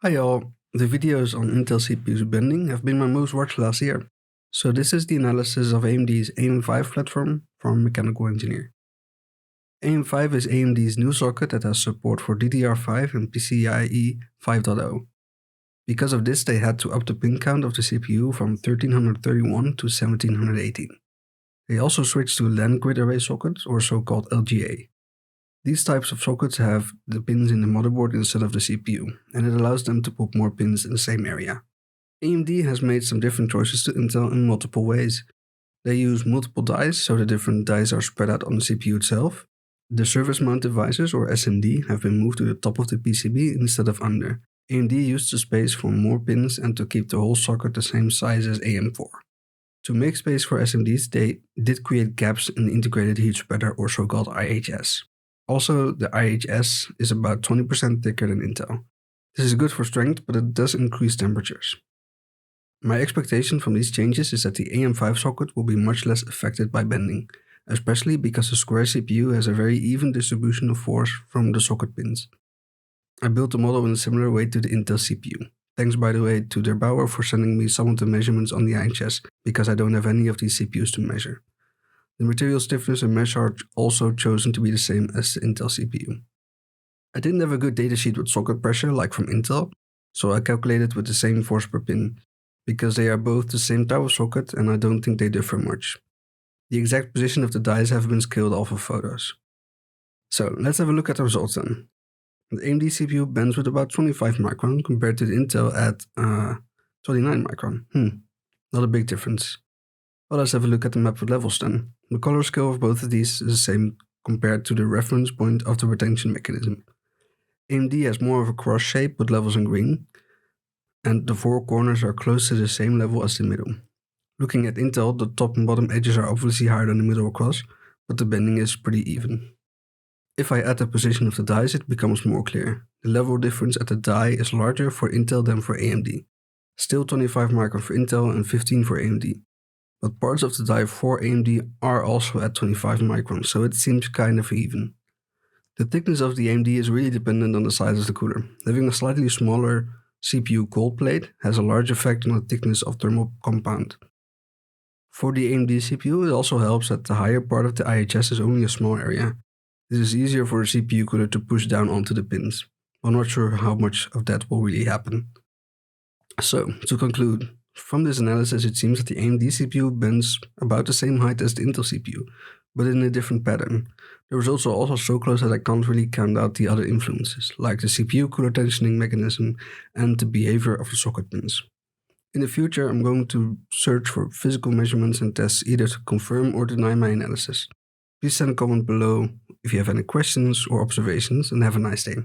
Hi all, the videos on Intel CPU's bending have been my most watched last year. So this is the analysis of AMD's AM5 platform from Mechanical Engineer. AM5 is AMD's new socket that has support for DDR5 and PCIe 5.0. Because of this, they had to up the pin count of the CPU from 1331 to 1718. They also switched to LAN grid array sockets, or so-called LGA. These types of sockets have the pins in the motherboard instead of the CPU, and it allows them to put more pins in the same area. AMD has made some different choices to Intel in multiple ways. They use multiple dies, so the different dies are spread out on the CPU itself. The surface mount devices, or SMD, have been moved to the top of the PCB instead of under. AMD used the space for more pins and to keep the whole socket the same size as AM4. To make space for SMDs, they did create gaps in the integrated heat spreader, or so-called IHS. Also, the IHS is about 20% thicker than Intel. This is good for strength, but it does increase temperatures. My expectation from these changes is that the AM5 socket will be much less affected by bending, especially because the square CPU has a very even distribution of force from the socket pins. I built the model in a similar way to the Intel CPU. Thanks, by the way, to Derbauer for sending me some of the measurements on the IHS, because I don't have any of these CPUs to measure. The material stiffness and mesh are also chosen to be the same as the Intel CPU. I didn't have a good datasheet with socket pressure like from Intel, so I calculated with the same force per pin, because they are both the same type of socket and I don't think they differ much. The exact position of the dies have been scaled off of photos. So let's have a look at the results then. The AMD CPU bends with about 25 micron compared to the Intel at 29 micron. Not a big difference. Well, let's have a look at the map with levels then. The color scale of both of these is the same compared to the reference point of the retention mechanism. AMD has more of a cross shape with levels in green, and the four corners are close to the same level as the middle. Looking at Intel, the top and bottom edges are obviously higher than the middle across, but the bending is pretty even. If I add the position of the dies, it becomes more clear. The level difference at the die is larger for Intel than for AMD. Still 25 micron for Intel and 15 for AMD. But parts of the die for AMD are also at 25 micron, so it seems kind of even. The thickness of the AMD is really dependent on the size of the cooler. Having a slightly smaller CPU cold plate has a large effect on the thickness of thermal compound. For the AMD CPU, it also helps that the higher part of the IHS is only a small area. This is easier for the CPU cooler to push down onto the pins. I'm not sure how much of that will really happen. So, to conclude, from this analysis it seems that the AMD CPU bends about the same height as the Intel CPU, but in a different pattern. The results are also so close that I can't really count out the other influences, like the CPU cooler tensioning mechanism and the behavior of the socket pins. In the future, I'm going to search for physical measurements and tests either to confirm or deny my analysis. Please send a comment below if you have any questions or observations, and have a nice day.